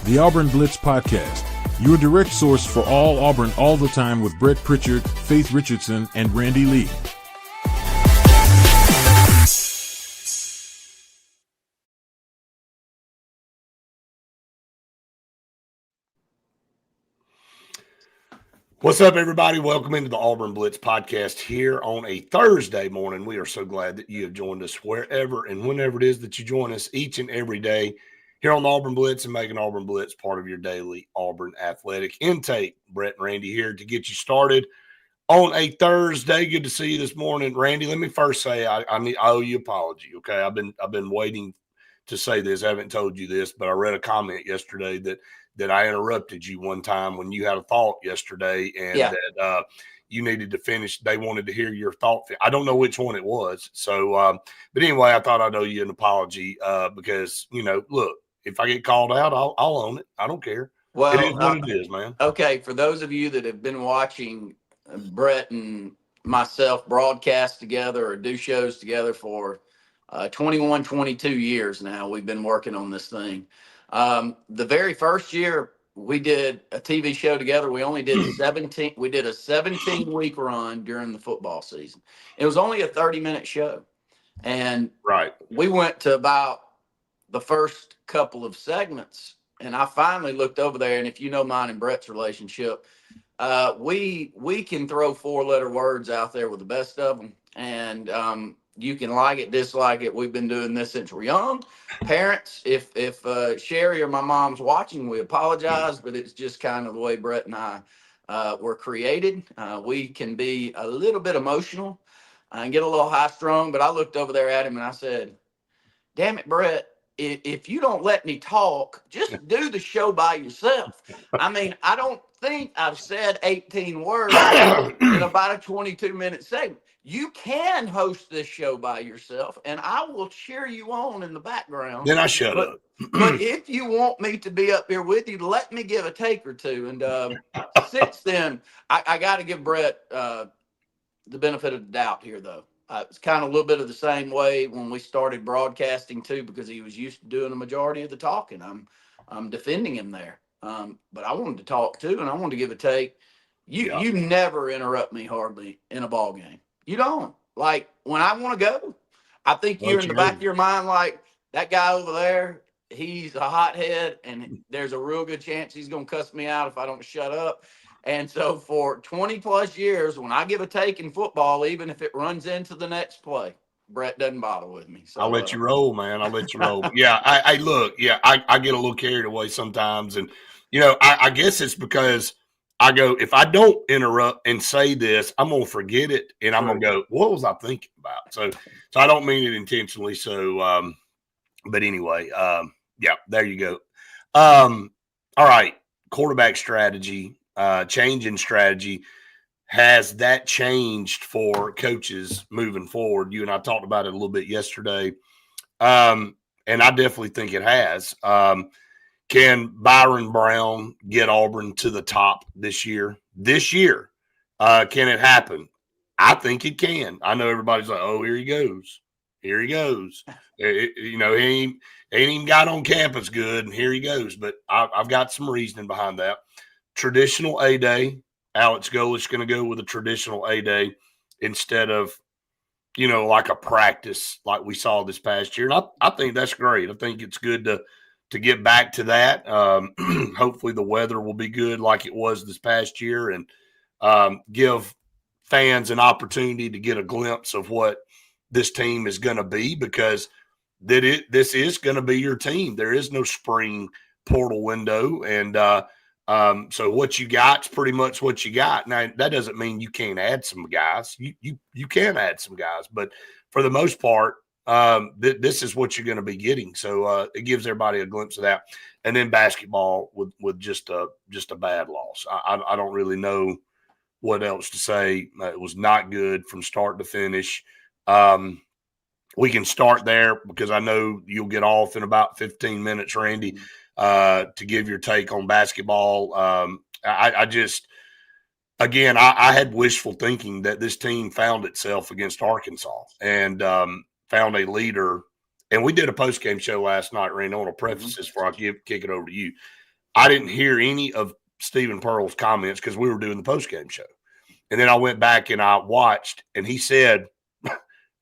the Auburn Blitz Podcast, your direct source for all Auburn all the time with Brett Pritchard, Faith Richardson, and Randy Lee. What's up, everybody? Welcome into the Auburn Blitz Podcast here on a Thursday morning. We are so glad that you have joined us wherever and whenever it is that you join us each and every day here on the Auburn Blitz and making Auburn Blitz part of your daily Auburn athletic intake. Brett and Randy here to get you started on a Thursday. Good to see you this morning. Randy, let me first say I owe you an apology, okay? I've been waiting to say this. I haven't told you this, but I read a comment yesterday that I interrupted you one time when you had a thought yesterday and that you needed to finish. They wanted to hear your thought. I don't know which one it was. So, but anyway, I thought I'd owe you an apology because, look, if I get called out, I'll own it. I don't care. Well, it is what it is, man. Okay, for those of you that have been watching Brett and myself broadcast together or do shows together for 21, 22 years now, we've been working on this thing. The very first year we did a TV show together, we only did 17. We did a 17-week run during the football season. It was only a 30-minute show. And we went to about the first couple of segments, and I finally looked over there, and if you know mine and Brett's relationship, we can throw four-letter words out there with the best of them, and you can like it, dislike it. We've been doing this since we're young. Parents, if Sherry or my mom's watching, we apologize, but it's just kind of the way Brett and I were created. We can be a little bit emotional and get a little high-strung, but I looked over there at him and I said, damn it, Brett, if you don't let me talk, just do the show by yourself. I mean, I don't think I've said 18 words in about a 22-minute segment. You can host this show by yourself, and I will cheer you on in the background. Then I shut up. But if you want me to be up here with you, let me give a take or two. And since then, I got to give Brett the benefit of the doubt here, though. It's kind of a little bit of the same way when we started broadcasting too, because he was used to doing the majority of the talking. I'm defending him there, but I wanted to talk too, and I wanted to give a take. You never interrupt me hardly in a ball game. You don't. Like when I want to go, I think you're in the back of your mind like that guy over there. He's a hothead, and there's a real good chance he's going to cuss me out if I don't shut up. And so for 20 plus years, when I give a take in football, even if it runs into the next play, Brett doesn't bother with me. So I'll let you roll, man. I'll let you roll. Yeah, I get a little carried away sometimes. And, I guess it's because I go, if I don't interrupt and say this, I'm going to forget it. And I'm going to go, what was I thinking about? So I don't mean it intentionally. So, but anyway, there you go. All right. Quarterback strategy. Change in strategy. Has that changed for coaches moving forward? You and I talked about it a little bit yesterday. And I definitely think it has. Can Byron Brown get Auburn to the top this year? Can it happen? I think it can. I know everybody's like, oh, here he goes. He ain't even got on campus good, and here he goes. But I've got some reasoning behind that. Traditional A-Day, Alex Golesh going to go with a traditional A-Day instead of, like a practice like we saw this past year. And I think that's great. I think it's good to get back to that. Hopefully the weather will be good like it was this past year and give fans an opportunity to get a glimpse of what this team is going to be, because this is going to be your team. There is no spring portal window, and so what you got is pretty much what you got. Now, that doesn't mean you can't add some guys. You can add some guys, but for the most part, this is what you're going to be getting. So it gives everybody a glimpse of that. And then basketball with just a bad loss. I don't really know what else to say. It was not good from start to finish. We can start there because I know you'll get off in about 15 minutes, Randy. To give your take on basketball. I had wishful thinking that this team found itself against Arkansas and found a leader. And we did a post-game show last night, Randy. I want to preface this before I kick it over to you. I didn't hear any of Stephen Pearl's comments because we were doing the postgame show. And then I went back and I watched, and he said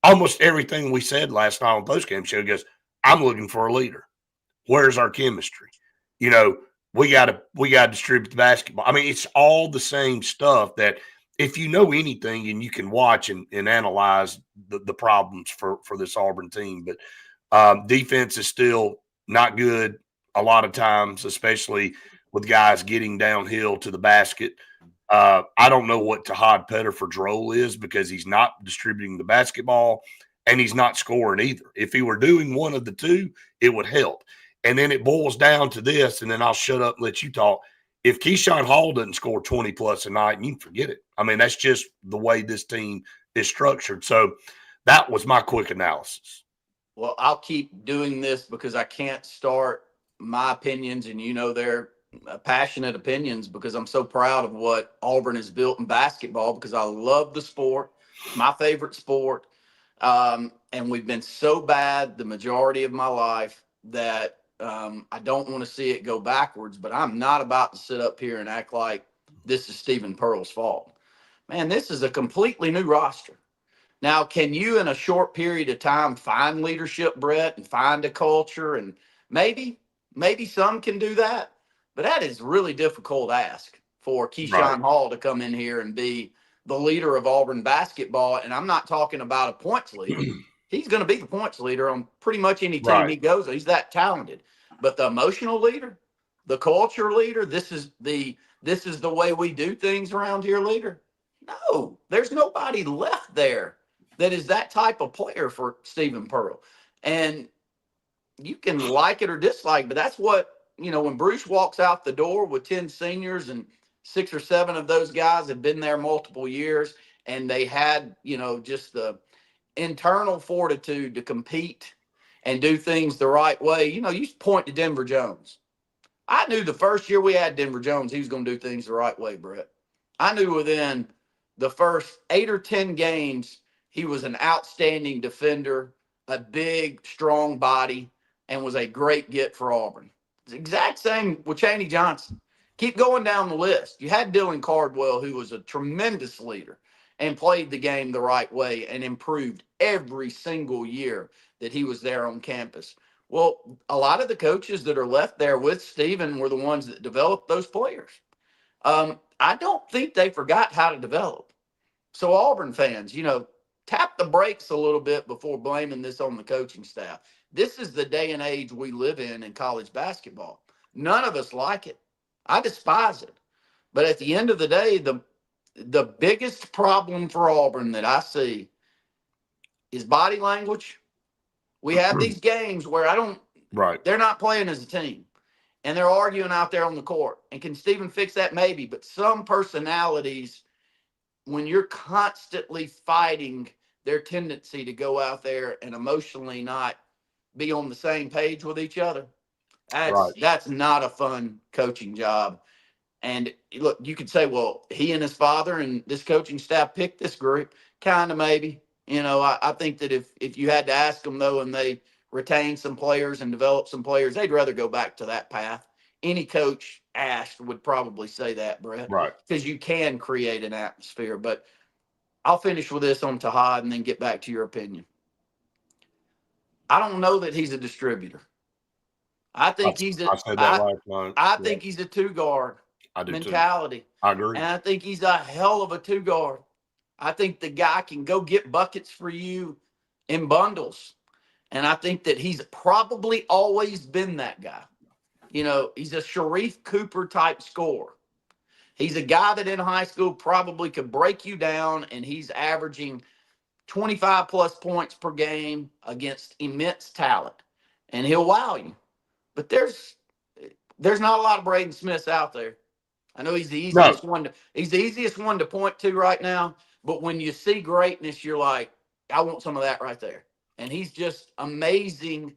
almost everything we said last night on postgame show. He goes, I'm looking for a leader. Where's our chemistry? You know, we gotta distribute the basketball. I mean, it's all the same stuff that if you know anything and you can watch and analyze the problems for this Auburn team. But defense is still not good a lot of times, especially with guys getting downhill to the basket. I don't know what Tahad Pettiford's role is because he's not distributing the basketball and he's not scoring either. If he were doing one of the two, it would help. And then it boils down to this, and then I'll shut up and let you talk. If Keyshawn Hall doesn't score 20 plus a night, you can forget it. I mean, that's just the way this team is structured. So that was my quick analysis. Well, I'll keep doing this because I can't start my opinions, and they're passionate opinions, because I'm so proud of what Auburn has built in basketball, because I love the sport, my favorite sport. And we've been so bad the majority of my life that I don't want to see it go backwards, but I'm not about to sit up here and act like this is Stephen Pearl's fault. Man, this is a completely new roster. Now, can you in a short period of time find leadership, Brett, and find a culture? And maybe some can do that, but that is really difficult to ask for Keyshawn Hall to come in here and be the leader of Auburn basketball. And I'm not talking about a points leader. He's going to be the points leader on pretty much any team he goes. He's that talented. But the emotional leader, the culture leader, this is the way we do things around here leader. No, there's nobody left there that is that type of player for Stephen Pearl. And you can like it or dislike, but that's what, when Bruce walks out the door with 10 seniors and 6 or 7 of those guys have been there multiple years, and they had, just the internal fortitude to compete and do things the right way. You point to Denver Jones. I knew the first year we had Denver Jones, he was going to do things the right way, Brett. I knew within the first 8 or 10 games, he was an outstanding defender, a big, strong body, and was a great get for Auburn. It's the exact same with Chaney Johnson. Keep going down the list. You had Dylan Cardwell, who was a tremendous leader and played the game the right way and improved every single year that he was there on campus. Well, a lot of the coaches that are left there with Stephen were the ones that developed those players. I don't think they forgot how to develop. So Auburn fans, tap the brakes a little bit before blaming this on the coaching staff. This is the day and age we live in college basketball. None of us like it. I despise it. But at the end of the day, the biggest problem for Auburn that I see is body language. We have these games where they're not playing as a team, and they're arguing out there on the court. And can Stephen fix that? Maybe. But some personalities, when you're constantly fighting their tendency to go out there and emotionally not be on the same page with each other, that's not a fun coaching job. And look, you could say, well, he and his father and this coaching staff picked this group. Kind of, maybe. I think that if you had to ask them, though, and they retain some players and develop some players, they'd rather go back to that path. Any coach asked would probably say that, Brett. Right. Because you can create an atmosphere. But I'll finish with this on Tahad and then get back to your opinion. I don't know that he's a distributor. I think he's a two-guard mentality. Too. I agree. And I think he's a hell of a two-guard. I think the guy can go get buckets for you in bundles. And I think that he's probably always been that guy. He's a Sharif Cooper type scorer. He's a guy that in high school probably could break you down, and he's averaging 25 plus points per game against immense talent. And he'll wow you. But there's not a lot of Braden Smiths out there. I know he's the easiest one to point to right now. But when you see greatness, you're like, I want some of that right there. And he's just amazing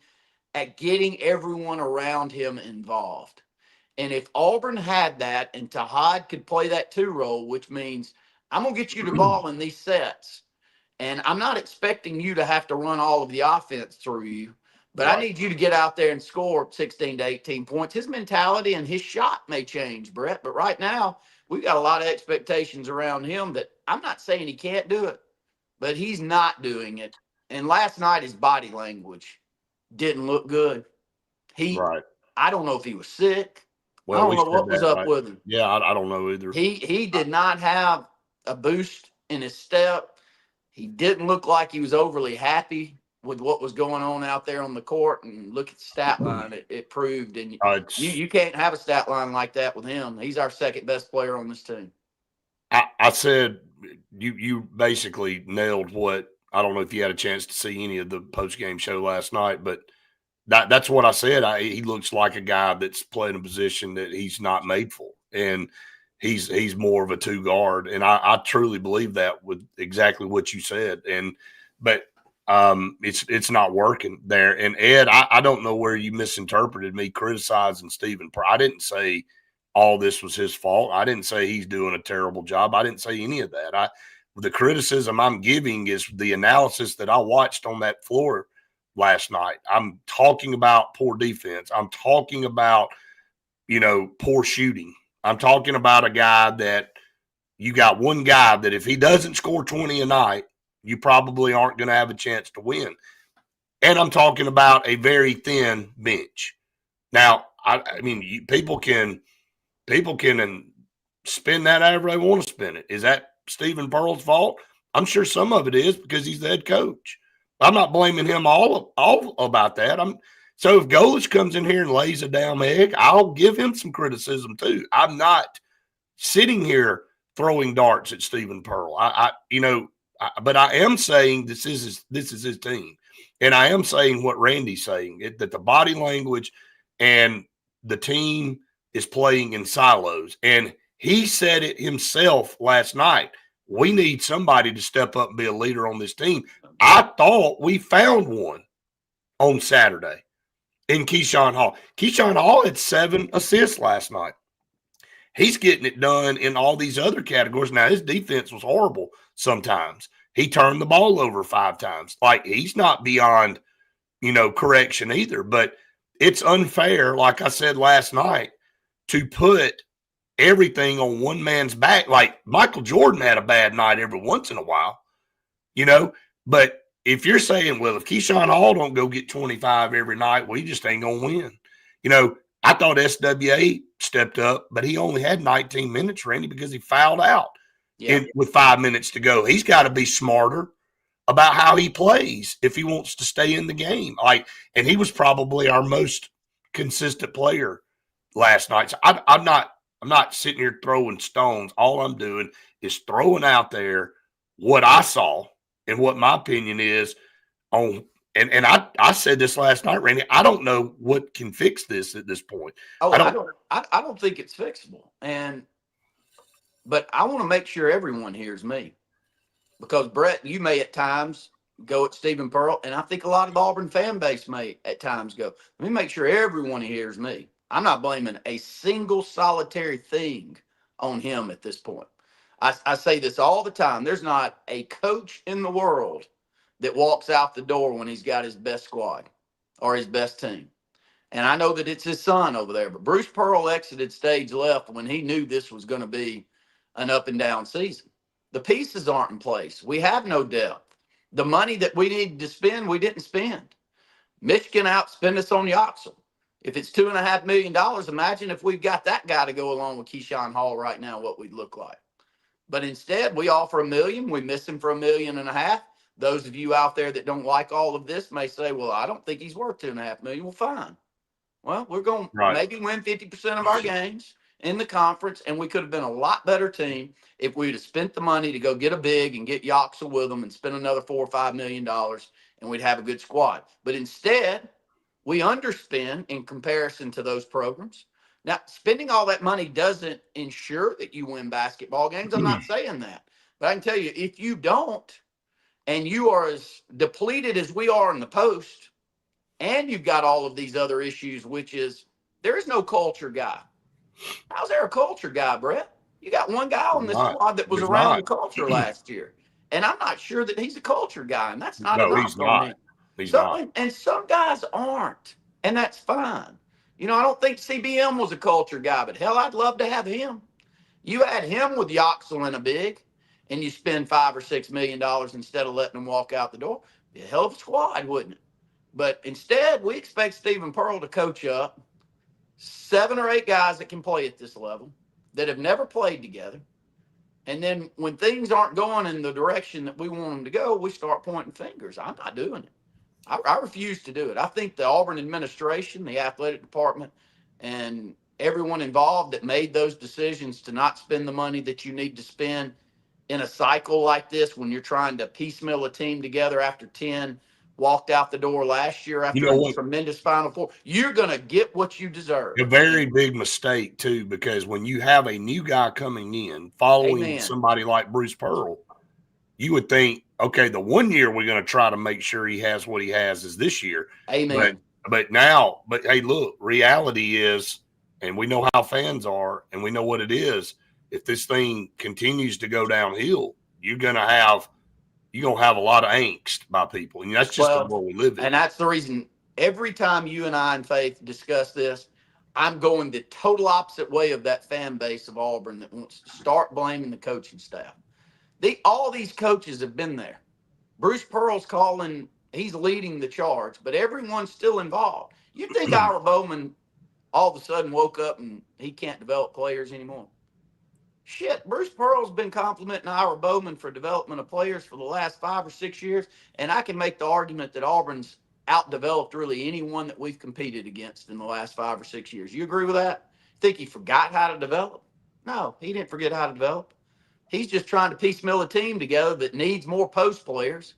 at getting everyone around him involved. And if Auburn had that and Tahad could play that 2 role, which means I'm going to get you the ball in these sets. And I'm not expecting you to have to run all of the offense through you, But I need you to get out there and score 16 to 18 points. His mentality and his shot may change, Brett. But right now, we've got a lot of expectations around him that I'm not saying he can't do it, but he's not doing it. And last night, his body language didn't look good. I don't know if he was sick. Well, I don't know what was up with him. Yeah, I don't know either. He did not have a boost in his step. He didn't look like he was overly happy with what was going on out there on the court. And look at the stat line; it proved. And you can't have a stat line like that with him. He's our second best player on this team. I said you basically nailed what. I don't know if you had a chance to see any of the post game show last night, but that's what I said. He looks like a guy that's playing a position that he's not made for, and he's more of a two guard, and I truly believe that with exactly what you said. But it's not working there. And Ed, I don't know where you misinterpreted me criticizing Stephen. I didn't say all this was his fault. I didn't say he's doing a terrible job. I didn't say any of that. The criticism I'm giving is the analysis that I watched on that floor last night. I'm talking about poor defense. I'm talking about, poor shooting. I'm talking about a guy that you got one guy that if he doesn't score 20 a night, you probably aren't going to have a chance to win. And I'm talking about a very thin bench. Now, I mean, people can spin that however they want to spin it. Is that Stephen Pearl's fault? I'm sure some of it is because he's the head coach. I'm not blaming him all about that. So if Golich comes in here and lays a damn egg, I'll give him some criticism too. I'm not sitting here throwing darts at Stephen Pearl. But I am saying this is his team, and I am saying what Randy's saying, that the body language and the team is playing in silos. And he said it himself last night. We need somebody to step up and be a leader on this team. I thought we found one on Saturday in Keyshawn Hall. Keyshawn Hall had 7 assists last night. He's getting it done in all these other categories. Now, his defense was horrible sometimes. He turned the ball over 5 times. Like, he's not beyond, correction either. But it's unfair, like I said last night, to put everything on one man's back. Like, Michael Jordan had a bad night every once in a while, But if you're saying, well, if Keyshawn Hall don't go get 25 every night, we just ain't going to win. I thought SWA stepped up, but he only had 19 minutes, Randy, because he fouled out with 5 minutes to go. He's got to be smarter about how he plays if he wants to stay in the game. And he was probably our most consistent player last night. So I'm not sitting here throwing stones. All I'm doing is throwing out there what I saw and what my opinion is on. And I said this last night, Randy. I don't know what can fix this at this point. Oh, I don't think it's fixable. But I want to make sure everyone hears me, because Brett, you may at times go at Stephen Pearl, and I think a lot of the Auburn fan base may at times go. Let me make sure everyone hears me. I'm not blaming a single solitary thing on him at this point. I say this all the time. There's not a coach in the world that walks out the door when he's got his best squad or his best team. And I know that it's his son over there, but Bruce Pearl exited stage left when he knew this was going to be an up and down season. The pieces aren't in place. We have no depth. The money that we needed to spend, we didn't spend. Michigan outspent us on Yoxel. If it's $2.5 million, imagine if we've got that guy to go along with Keyshawn Hall right now, what we'd look like. But instead, we offer $1 million. We miss him for $1.5 million. Those of you out there that don't like all of this may say, well, I don't think he's worth $2.5 million. Well, fine. Well, we're going to maybe win 50% of our games in the conference, and we could have been a lot better team if we'd have spent the money to go get a big and get Yoxel with them and spend another $4 or $5 million, and we'd have a good squad. But instead, we underspend in comparison to those programs. Now, spending all that money doesn't ensure that you win basketball games. I'm not saying that. But I can tell you, if you don't, and you are as depleted as we are in the post, and you've got all of these other issues, which is there is no culture guy. How's there a culture guy, Brett? You got one guy on this squad that was around the culture last year. And I'm not sure that he's a culture guy, and that's not enough on him. He's So, not. and some guys aren't, and that's fine. I don't think CBM was a culture guy, but hell, I'd love to have him. You add him with Yoxel and a big, and you spend $5 or $6 million instead of letting them walk out the door. Be a hell of a squad, wouldn't it? But instead, we expect Stephen Pearl to coach up 7 or 8 guys that can play at this level, that have never played together. And then when things aren't going in the direction that we want them to go, we start pointing fingers. I'm not doing it. I refuse to do it. I think the Auburn administration, the athletic department, and everyone involved that made those decisions to not spend the money that you need to spend in a cycle like this, when you're trying to piecemeal a team together after 10 walked out the door last year You after know a what? tremendous Final Four, you're going to get what you deserve. A very big mistake, too, because when you have a new guy coming in following Amen. somebody like Bruce Pearl, you would think, okay, the 1 year we're going to try to make sure he has what he has is this year. Amen. But hey, look, reality is, and we know how fans are, and we know what it is. If this thing continues to go downhill, you're going to have a lot of angst by people. And that's just the world we live in. And that's the reason every time you and I and Faith discuss this, I'm going the total opposite way of that fan base of Auburn that wants to start blaming the coaching staff. All these coaches have been there. Bruce Pearl's he's leading the charge, but everyone's still involved. You think Ira Bowman all of a sudden woke up and he can't develop players anymore? Shit, Bruce Pearl's been complimenting Ira Bowman for development of players for the last 5 or 6 years, and I can make the argument that Auburn's outdeveloped really anyone that we've competed against in the last 5 or 6 years. You agree with that? Think he forgot how to develop? No, he didn't forget how to develop. He's just trying to piecemeal a team together that needs more post players,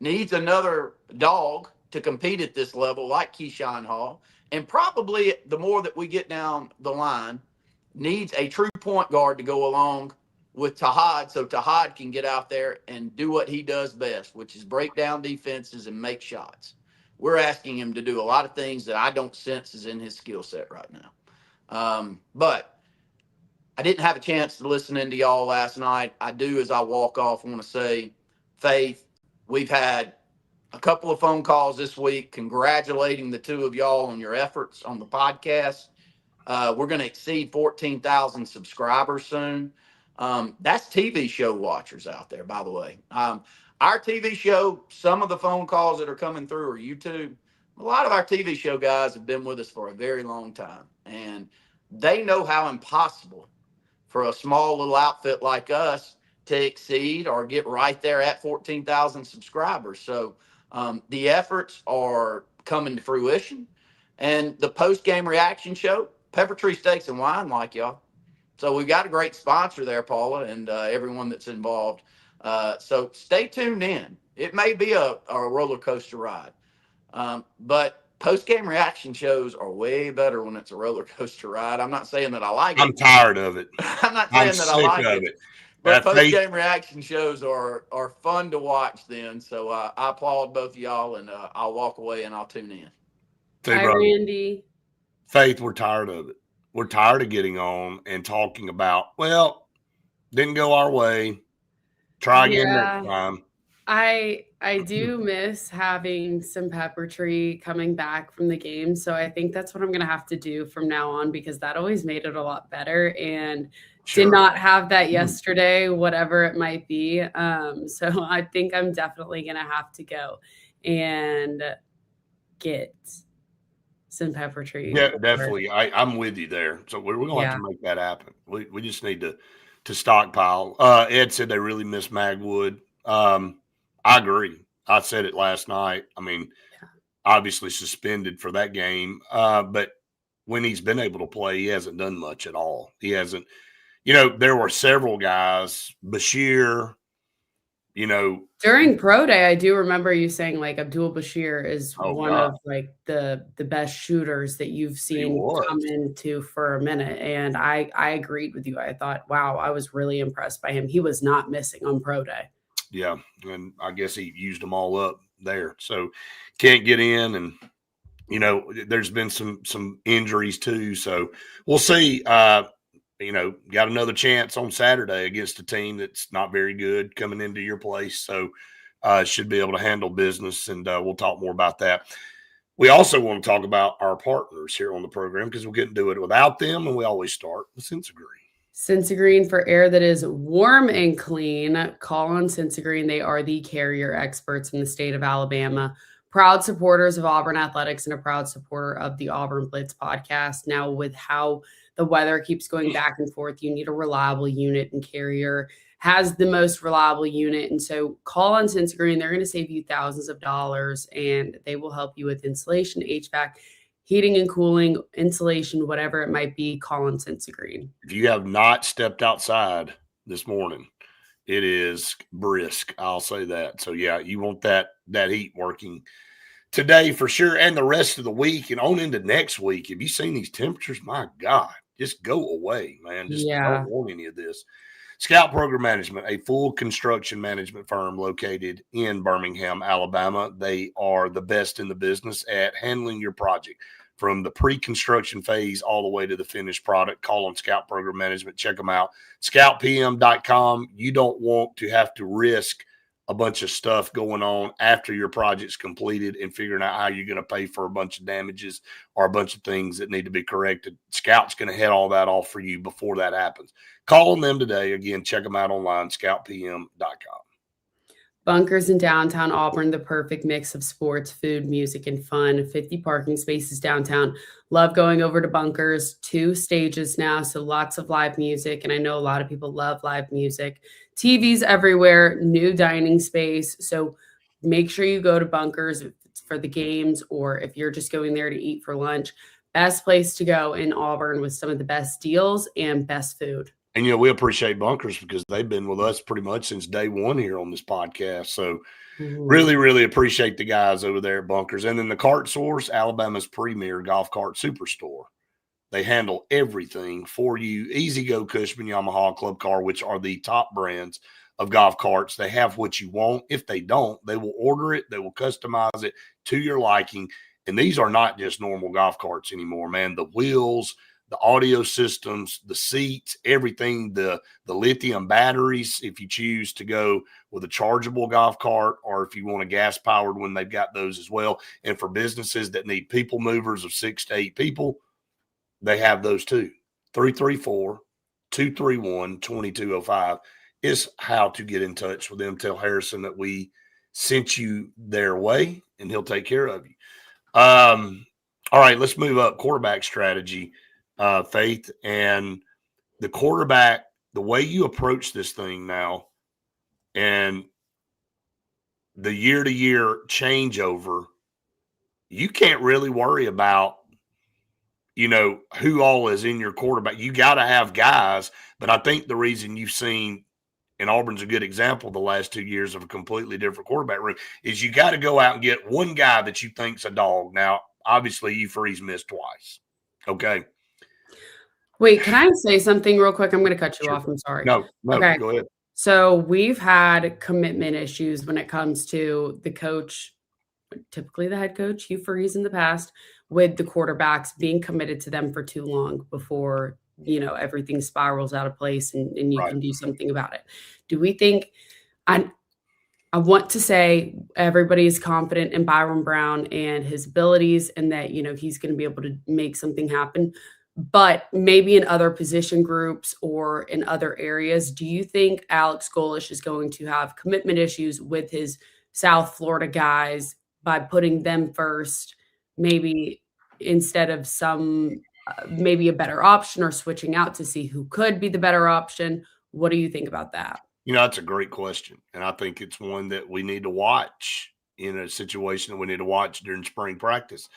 needs another dog to compete at this level like Keyshawn Hall, and probably the more that we get down the line, needs a true point guard to go along with Tahad, so Tahad can get out there and do what he does best, which is break down defenses and make shots. We're asking him to do a lot of things that I don't sense is in his skill set right now. But I didn't have a chance to listen into y'all last night. I do, as I walk off, want to say, Faith, we've had a couple of phone calls this week congratulating the two of y'all on your efforts on the podcast. We're going to exceed 14,000 subscribers soon. That's TV show watchers out there, by the way. Our TV show, some of the phone calls that are coming through are YouTube. A lot of our TV show guys have been with us for a very long time, and they know how impossible for a small little outfit like us to exceed or get right there at 14,000 subscribers. So the efforts are coming to fruition. And the post-game reaction show, Pepper Tree Steaks and Wine, like y'all. So we've got a great sponsor there, Paula, and everyone that's involved. So stay tuned in. It may be a roller coaster ride, but post-game reaction shows are way better when it's a roller coaster ride. I'm not saying that I like it. I'm tired of it. I'm not saying that I like it. But post-game reaction shows are fun to watch then. So I applaud both of y'all, and I'll walk away and I'll tune in. Hi, Randy. Faith, we're tired of it. We're tired of getting on and talking about, well, didn't go our way. Try again next time. I do miss having some Pepper Tree coming back from the game. So I think that's what I'm going to have to do from now on, because that always made it a lot better, and did not have that yesterday, whatever it might be. So I think I'm definitely going to have to go and get some Pepper Tree. Yeah, definitely. I'm with you there. So we're going to have to make that happen. We just need to stockpile. Ed said they really miss Magwood. I agree. I said it last night. I mean, obviously suspended for that game. But when he's been able to play, he hasn't done much at all. He hasn't, there were several guys, Bashir, during pro day, I do remember you saying like Abdul Bashir is one of like the best shooters that you've seen come into for a minute. And I agreed with you. I thought, wow, I was really impressed by him. He was not missing on pro day. Yeah. And I guess he used them all up there. So can't get in, and, there's been some injuries too. So we'll see. Got another chance on Saturday against a team that's not very good coming into your place. So should be able to handle business, and we'll talk more about that. We also want to talk about our partners here on the program because we couldn't do it without them, and we always start with Sensagreen. Sensagreen, for air that is warm and clean. Call on Sensagreen. They are the carrier experts in the state of Alabama. Proud supporters of Auburn athletics and a proud supporter of the Auburn Blitz podcast. Now, with how the weather keeps going back and forth, you need a reliable unit, and Carrier has the most reliable unit. And so call on Sensagreen. They're going to save you thousands of dollars, and they will help you with insulation, HVAC, heating and cooling, insulation, whatever it might be. Call on Sensagreen. If you have not stepped outside this morning, it is brisk. I'll say that. So yeah, you want that heat working today for sure, and the rest of the week and on into next week. Have you seen these temperatures? My God, just go away, man. Just don't want any of this. Scout Program Management, a full construction management firm located in Birmingham, Alabama. They are the best in the business at handling your project from the pre-construction phase all the way to the finished product. Call on Scout Program Management. Check them out. ScoutPM.com. You don't want to have to risk a bunch of stuff going on after your project's completed and figuring out how you're going to pay for a bunch of damages or a bunch of things that need to be corrected. Scout's going to head all that off for you before that happens. Call on them today. Again, check them out online, scoutpm.com. Bunkers in downtown Auburn, the perfect mix of sports, food, music, and fun. 50 parking spaces downtown. Love going over to Bunkers. 2 stages now, so lots of live music. And I know a lot of people love live music. TVs everywhere, new dining space. So make sure you go to Bunkers if it's for the games or if you're just going there to eat for lunch. Best place to go in Auburn with some of the best deals and best food. And, we appreciate Bunkers because they've been with us pretty much since day one here on this podcast. So really, really appreciate the guys over there at Bunkers. And then the Cart Source, Alabama's premier golf cart superstore. They handle everything for you. Easy Go, Cushman, Yamaha, Club Car, which are the top brands of golf carts. They have what you want. If they don't, they will order it. They will customize it to your liking. And these are not just normal golf carts anymore, man. The wheels, the audio systems, the seats, everything, the lithium batteries, if you choose to go with a chargeable golf cart or if you want a gas-powered one, they've got those as well. And for businesses that need people movers of 6 to 8 people, they have those too. 334-231-2205 is how to get in touch with them. Tell Harrison that we sent you their way, and he'll take care of you. All right, let's move up. Quarterback strategy. Faith, and the quarterback, the way you approach this thing now and the year-to-year changeover, you can't really worry about, who all is in your quarterback. You got to have guys, but I think the reason you've seen, and Auburn's a good example the last 2 years of a completely different quarterback room, is you got to go out and get one guy that you think's a dog. Now, obviously, Freeze missed twice. Okay. Wait, can I say something real quick? I'm going to cut you off. I'm sorry. No, okay. Go ahead. So we've had commitment issues when it comes to the coach, typically the head coach, Hugh Freeze in the past, with the quarterbacks being committed to them for too long before, everything spirals out of place and you can do something about it. Do we think I want to say everybody is confident in Byron Brown and his abilities and that, he's going to be able to make something happen. But maybe in other position groups or in other areas, do you think Alex Golesh is going to have commitment issues with his South Florida guys by putting them first, maybe instead of maybe a better option or switching out to see who could be the better option? What do you think about that? That's a great question. And I think it's one that we need to watch in a situation that we need to watch during spring practice.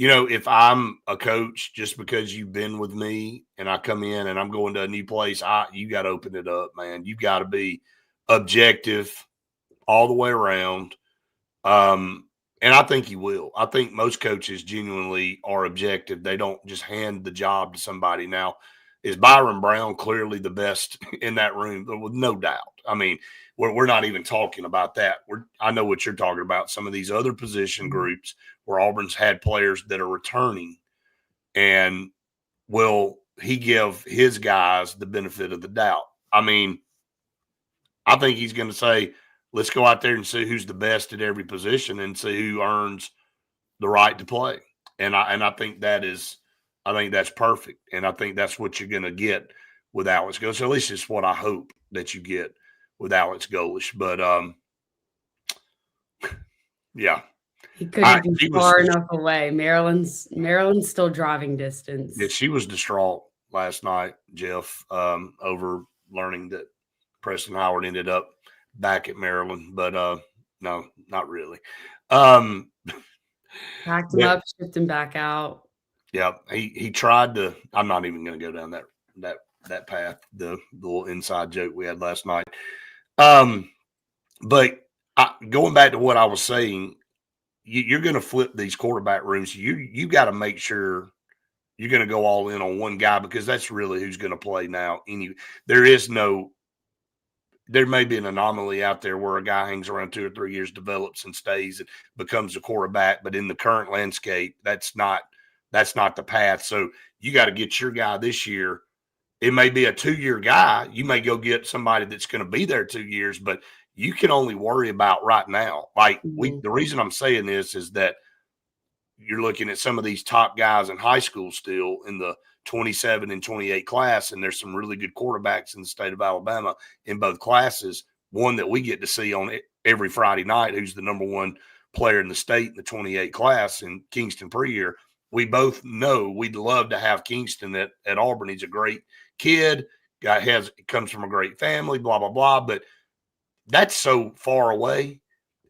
If I'm a coach, just because you've been with me and I come in and I'm going to a new place, you got to open it up, man. You got to be objective all the way around. And I think you will. I think most coaches genuinely are objective. They don't just hand the job to somebody. Now, is Byron Brown clearly the best in that room? With no doubt. I mean, we're not even talking about that. I know what you're talking about. Some of these other position groups where Auburn's had players that are returning, and will he give his guys the benefit of the doubt? I mean, I think he's going to say, let's go out there and see who's the best at every position and see who earns the right to play. And I think that's perfect. And I think that's what you're going to get with Alex Golesh. At least it's what I hope that you get with Alex Golesh. But yeah. He couldn't be far enough away. Maryland's still driving distance. Yeah, she was distraught last night, Jeff, over learning that Preston Howard ended up back at Maryland. But no, not really. Packed him up, shipped him back out. Yeah, he tried to. I'm not even going to go down that path. The little inside joke we had last night. But going back to what I was saying, you're going to flip these quarterback rooms. You got to make sure you're going to go all in on one guy, because that's really who's going to play now. There may be an anomaly out there where a guy hangs around 2 or 3 years, develops and stays and becomes a quarterback. But in the current landscape, that's not the path. So you got to get your guy this year. It may be a 2-year guy. You may go get somebody that's going to be there 2 years, but you can only worry about right now. Like the reason I'm saying this is that you're looking at some of these top guys in high school still in the 27 and 28 class, and there's some really good quarterbacks in the state of Alabama in both classes. One that we get to see on every Friday night, who's the number one player in the state in the 28 class, in Kingston Preyer. We both know we'd love to have Kingston at Auburn. He's a great kid, comes from a great family, blah, blah, blah. But that's so far away,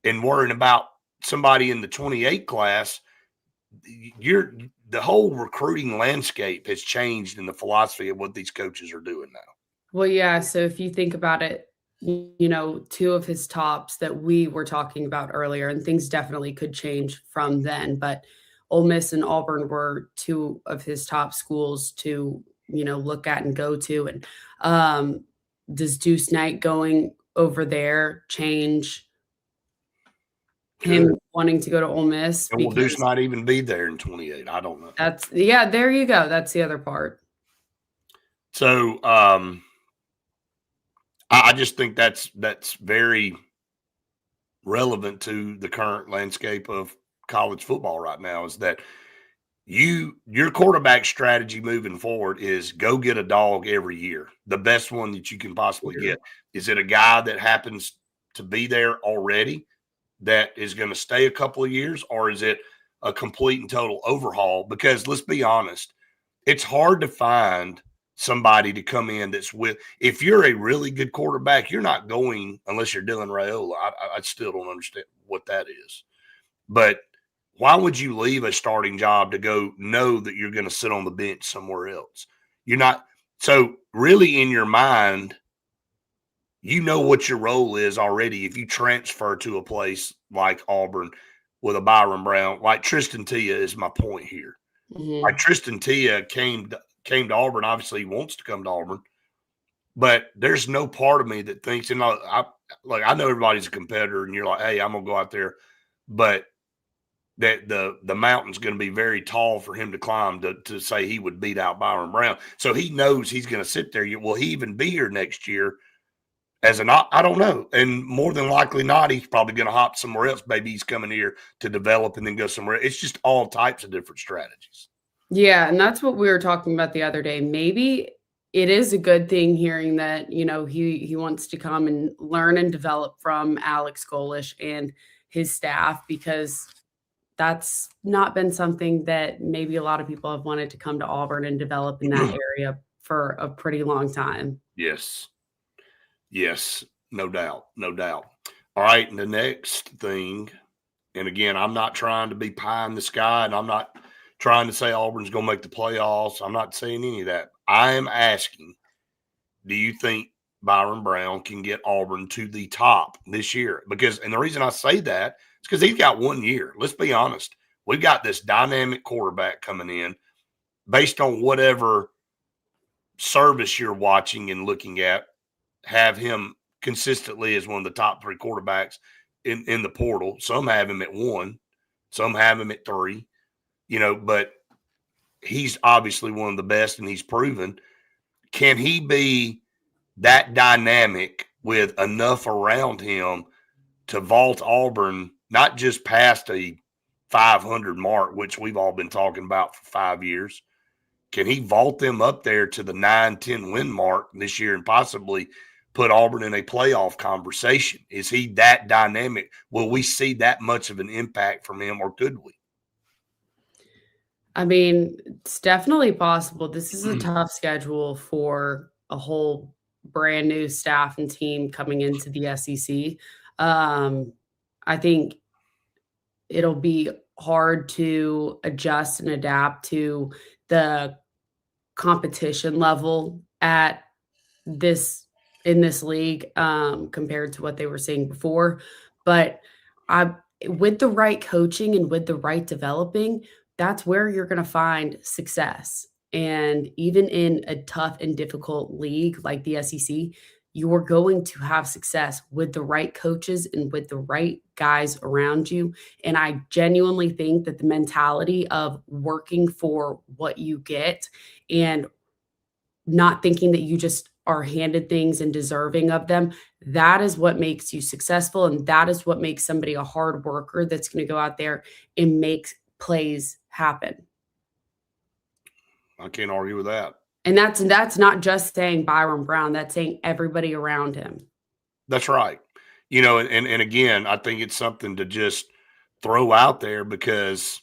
and worrying about somebody in the 28 class, the whole recruiting landscape has changed in the philosophy of what these coaches are doing now. Well, yeah. So if you think about it, 2 of his tops that we were talking about earlier, and things definitely could change from then, but Ole Miss and Auburn were 2 of his top schools to, look at and go to. And does Deuce Knight going over there change him wanting to go to Ole Miss? And will Deuce not even be there in 28? I don't know. There you go. That's the other part. So I just think that's very relevant to the current landscape of college football right now, is that your quarterback strategy moving forward is go get a dog every year, the best one that you can possibly get. Is it a guy that happens to be there already that is going to stay a couple of years, or is it a complete and total overhaul? Because let's be honest, it's hard to find somebody to come in if you're a really good quarterback, you're not going unless you're Dylan Raiola. I still don't understand what that is. But why would you leave a starting job to go know that you're going to sit on the bench somewhere else? You're not. So really in your mind, you know what your role is already. If you transfer to a place like Auburn with a Byron Brown, like Tristan Tia is my point here. Mm-hmm. Like Tristan Tia came to Auburn. Obviously he wants to come to Auburn, but there's no part of me that thinks, and I know everybody's a competitor and you're like, hey, I'm going to go out there, but that the mountain's going to be very tall for him to climb to say he would beat out Byron Brown. So he knows he's going to sit there. Will he even be here next year? I don't know. And more than likely not, he's probably going to hop somewhere else. Maybe he's coming here to develop and then go somewhere. It's just all types of different strategies. Yeah. And that's what we were talking about the other day. Maybe it is a good thing hearing that, he wants to come and learn and develop from Alex Golesh and his staff, because that's not been something that maybe a lot of people have wanted to come to Auburn and develop in that area for a pretty long time. Yes, no doubt. All right, and the next thing, and again, I'm not trying to be pie in the sky, and I'm not trying to say Auburn's going to make the playoffs. I'm not saying any of that. I am asking, do you think Byron Brown can get Auburn to the top this year? And the reason I say that is because he's got 1 year. Let's be honest. We've got this dynamic quarterback coming in based on whatever service you're watching and looking at. Have him consistently as one of the top 3 quarterbacks in the portal. Some have him at 1, some have him at 3, but he's obviously one of the best and he's proven. Can he be that dynamic with enough around him to vault Auburn, not just past a 500 mark, which we've all been talking about for 5 years. Can he vault them up there to the 9-10 win mark this year and possibly put Auburn in a playoff conversation? Is he that dynamic? Will we see that much of an impact from him, or could we? I mean, it's definitely possible. This is a tough schedule for a whole brand new staff and team coming into the SEC. I think it'll be hard to adjust and adapt to the competition level at this in this league compared to what they were seeing before. But I, with the right coaching and with the right developing, that's where you're going to find success. And even in a tough and difficult league like the SEC, you're going to have success with the right coaches and with the right guys around you. And I genuinely think that the mentality of working for what you get and not thinking that you just are handed things and deserving of them, that is what makes you successful. And that is what makes somebody a hard worker that's going to go out there and make plays happen. I can't argue with that. And that's not just saying Byron Brown, that's saying everybody around him. That's right. You know, and again, I think it's something to just throw out there because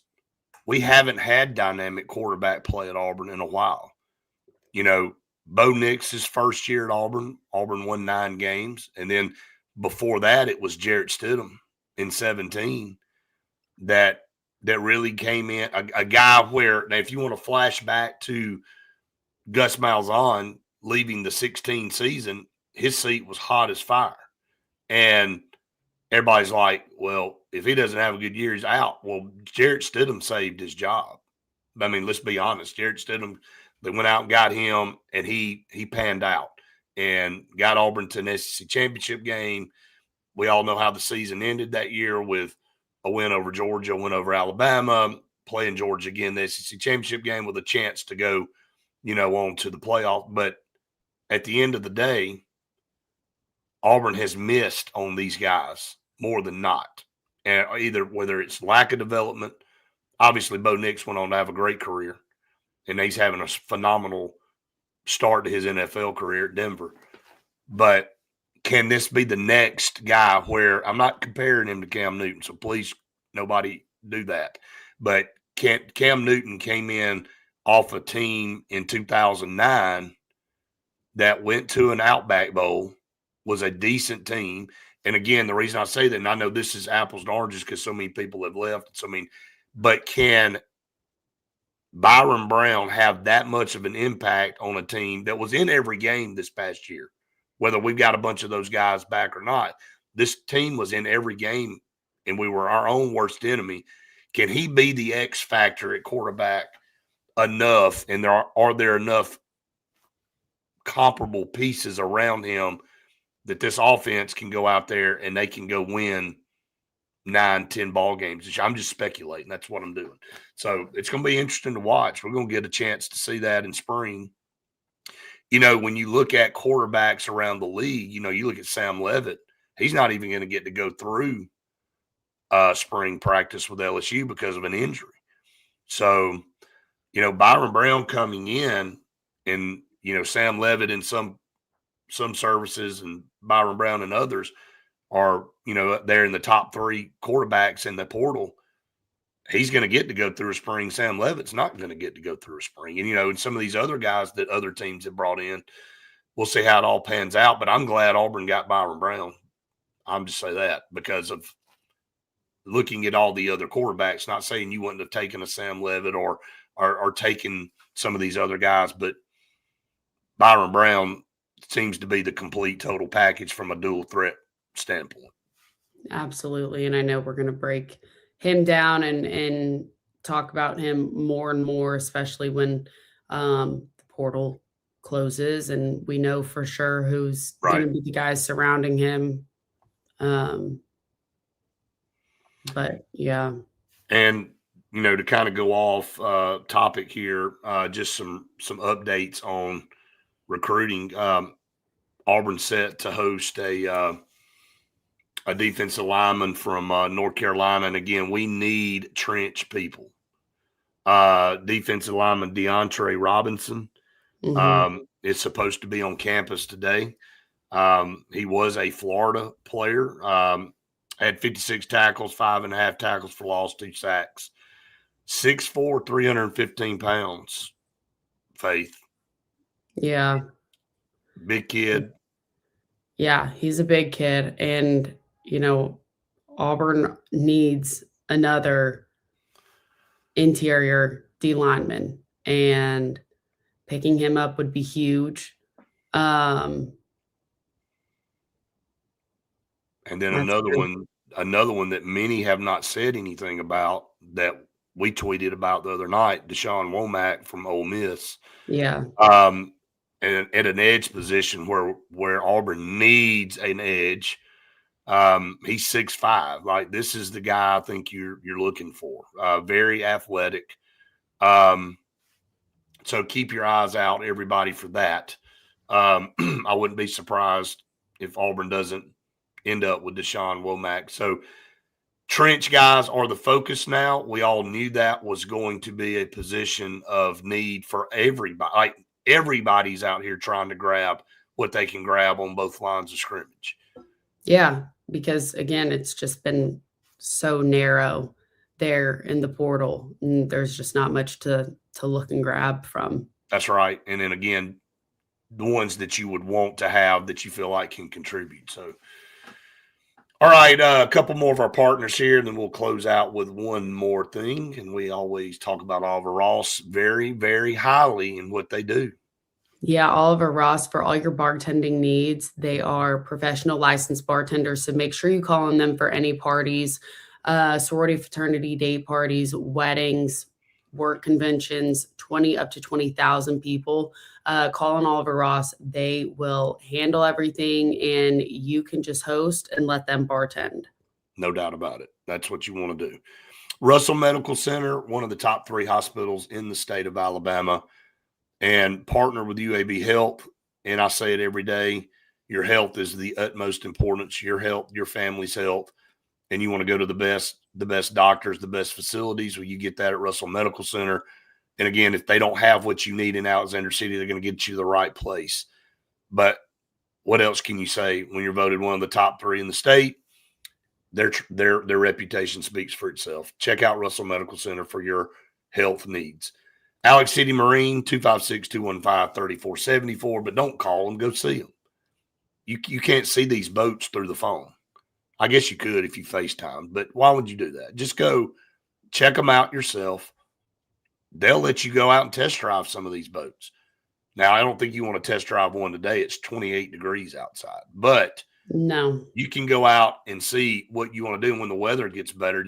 we haven't had dynamic quarterback play at Auburn in a while. You know, Bo Nix's first year at Auburn won 9 games. And then before that, it was Jarrett Stidham in 17 that really came in. A guy where, now if you want to flash back to Gus Malzahn leaving the 16 season, his seat was hot as fire. And everybody's like, well, if he doesn't have a good year, he's out. Well, Jarrett Stidham saved his job. I mean, let's be honest. Jarrett Stidham, they went out and got him, and he panned out and got Auburn to an SEC championship game. We all know how the season ended that year with a win over Georgia, a win over Alabama, playing Georgia again, the SEC championship game with a chance to go, you know, on to the playoff. But at the end of the day, Auburn has missed on these guys more than not. And either whether it's lack of development, obviously Bo Nix went on to have a great career, and he's having a phenomenal start to his NFL career at Denver. But can this be the next guy where – I'm not comparing him to Cam Newton, so please nobody do that. But Cam Newton came in off a team in 2009 that went to an Outback Bowl, was a decent team. And again, the reason I say that, and I know this is apples and oranges because so many people have left. So, I mean, but can Byron Brown have that much of an impact on a team that was in every game this past year? Whether we've got a bunch of those guys back or not, this team was in every game, and we were our own worst enemy. Can he be the X factor at quarterback enough, and are there enough comparable pieces around him that this offense can go out there and they can go win 9-10 ball games? I'm just speculating. That's what I'm doing. So it's going to be interesting to watch. We're going to get a chance to see that in spring. You know, when you look at quarterbacks around the league, you know, you look at Sam Leavitt, he's not even going to get to go through spring practice with LSU because of an injury. So, you know, Byron Brown coming in, and, you know, Sam Leavitt in some services and Byron Brown and others are, you know, they're in the top 3 quarterbacks in the portal. He's going to get to go through a spring. Sam Leavitt's not going to get to go through a spring. And, you know, and some of these other guys that other teams have brought in, we'll see how it all pans out. But I'm glad Auburn got Byron Brown. I'm just say that because of looking at all the other quarterbacks, not saying you wouldn't have taken a Sam Leavitt or taken some of these other guys, but Byron Brown seems to be the complete total package from a dual threat standpoint. Absolutely. And I know we're going to break him down and talk about him more and more, especially when the portal closes and we know for sure who's going to be the guys surrounding him. But yeah. And, you know, to kind of go off topic here, just some updates on recruiting. Auburn set to host a a defensive lineman from North Carolina. And again, we need trench people. Defensive lineman DeAndre Robinson is supposed to be on campus today. He was a Florida player, had 56 tackles, 5.5 tackles for loss, 2 sacks, 6'4", 315 pounds, Faith. Yeah. Big kid. Yeah, he's a big kid. And, Auburn needs another interior D lineman, and picking him up would be huge. And then another one that many have not said anything about that we tweeted about the other night, Deshaun Womack from Ole Miss. Yeah. And at an edge position where Auburn needs an edge. He's 6'5". Like, this is the guy I think you're looking for. Very athletic. So keep your eyes out, everybody, for that. I wouldn't be surprised if Auburn doesn't end up with Deshaun Womack. So trench guys are the focus now. We all knew that was going to be a position of need for everybody. Like, everybody's out here trying to grab what they can grab on both lines of scrimmage. Yeah, because again, it's just been so narrow there in the portal, and there's just not much to look and grab from. That's right. And then again, the ones that you would want to have that you feel like can contribute. So, all right, a couple more of our partners here, and then we'll close out with one more thing. And we always talk about Oliver Ross very, very highly in what they do. Yeah, Oliver Ross, for all your bartending needs. They are professional licensed bartenders, so make sure you call on them for any parties, sorority, fraternity, day parties, weddings, work conventions, up to 20,000 people. Call on Oliver Ross. They will handle everything, and you can just host and let them bartend. No doubt about it. That's what you want to do. Russell Medical Center, one of the top 3 hospitals in the state of Alabama, and partner with UAB Health. And I say it every day, your health is the utmost importance, your health, your family's health. And you want to go to the best doctors, the best facilities. Well, you get that at Russell Medical Center. And again, if they don't have what you need in Alexander City, they're going to get you the right place. But what else can you say when you're voted one of the top 3 in the state? Their reputation speaks for itself. Check out Russell Medical Center for your health needs. Alex City Marine, 256-215-3474, but don't call them, go see them. You can't see these boats through the phone. I guess you could if you FaceTime, but why would you do that? Just go check them out yourself. They'll let you go out and test drive some of these boats. Now, I don't think you want to test drive one today. It's 28 degrees outside, but no, you can go out and see what you want to do. And when the weather gets better,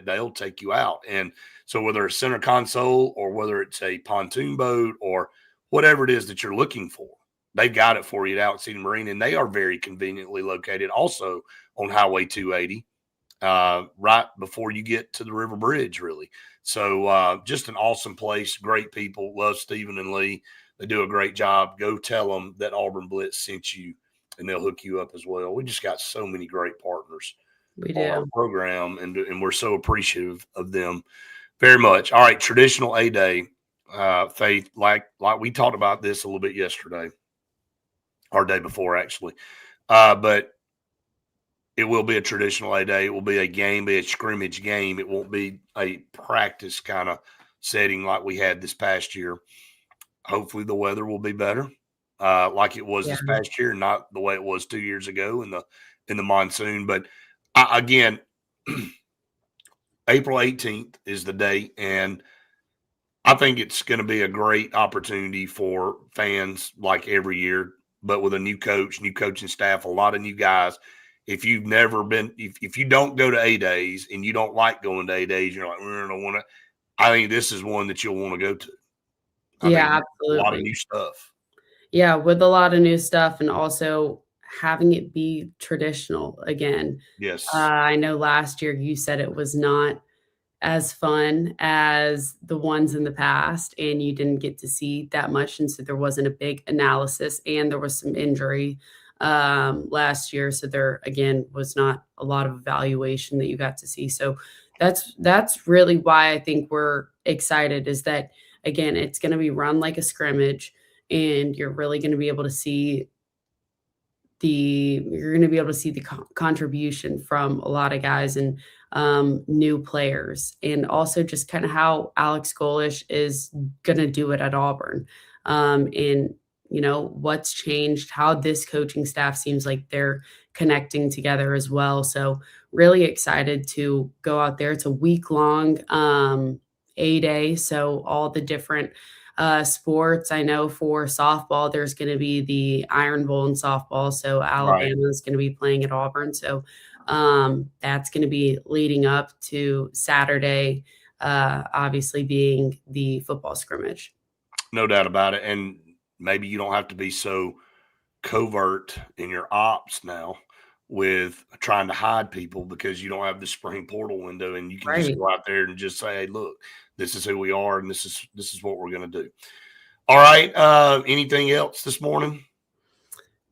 they'll take you out. And so whether it's center console or whether it's a pontoon boat or whatever it is that you're looking for, they've got it for you at Alex City Marine. And they are very conveniently located also on Highway 280, right before you get to the River Bridge, really. So just an awesome place, great people, love Stephen and Lee. They do a great job. Go tell them that Auburn Blitz sent you, and they'll hook you up as well. We just got so many great partners we on our do. program, and we're so appreciative of them very much. All right, traditional A-Day, Faith, like we talked about this a little bit yesterday, or day before actually, but it will be a traditional A-Day. It will be a game, be a scrimmage game. It won't be a practice kind of setting like we had this past year. Hopefully the weather will be better. Like it was this past year, not the way it was 2 years ago in the monsoon. But again, April 18th is the date, and I think it's going to be a great opportunity for fans like every year, but with a new coach, new coaching staff, a lot of new guys. If you've never been, if you don't go to A-Days and you don't like going to A-Days, you're like, I don't want to. I think this is one that you'll want to go to. Yeah, absolutely. A lot of new stuff. Yeah, with a lot of new stuff, and also having it be traditional again. Yes. I know last year you said it was not as fun as the ones in the past, and you didn't get to see that much. And so there wasn't a big analysis, and there was some injury last year. So there, again, was not a lot of evaluation that you got to see. So that's really why I think we're excited, is that, again, it's going to be run like a scrimmage, and you're really going to be able to see the contribution from a lot of guys and new players, and also just kind of how Alex Golish is going to do it at Auburn. And what's changed, how this coaching staff seems like they're connecting together as well. So really excited to go out there. It's a week-long A-Day, so all the different sports. I know for softball, there's going to be the Iron Bowl in softball. So Alabama is going to be playing at Auburn. So that's going to be leading up to Saturday, obviously being the football scrimmage. No doubt about it. And maybe you don't have to be so covert in your ops now with trying to hide people, because you don't have the spring portal window, and you can just go out there and just say, hey, look, this is who we are, and this is what we're going to do. All right. Anything else this morning?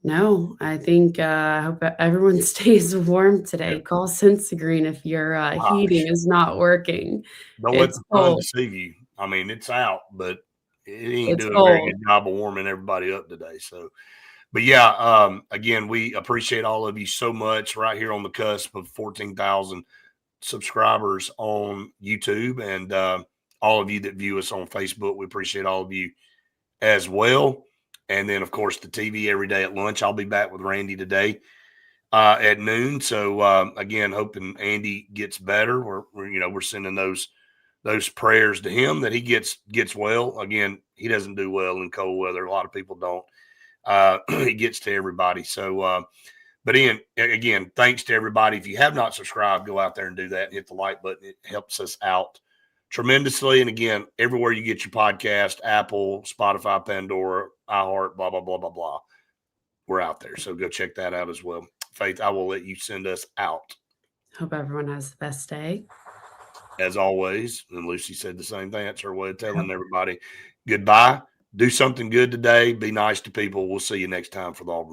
No, I think I hope everyone stays warm today. Yeah. Call Sensigreen if your heating is not working. Don't let the sun deceive you. I mean, it's out, but it ain't doing a very good job of warming everybody up today. So, but yeah, again, we appreciate all of you so much, right here on the cusp of 14,000 subscribers on YouTube, and all of you that view us on Facebook. We appreciate all of you as well. And then, of course, the TV every day at lunch. I'll be back with Randy today at noon. So again, hoping Andy gets better. We're sending those prayers to him that he gets well. Again, he doesn't do well in cold weather. A lot of people don't. He gets to everybody. So, but Ian, again, thanks to everybody. If you have not subscribed, go out there and do that and hit the like button. It helps us out tremendously. And again, everywhere you get your podcast, Apple, Spotify, Pandora, iHeart, blah, blah, blah, blah, blah, we're out there. So go check that out as well. Faith, I will let you send us out. Hope everyone has the best day. As always, and Lucy said the same thing. That's her way of telling everybody goodbye. Do something good today. Be nice to people. We'll see you next time for the Auburn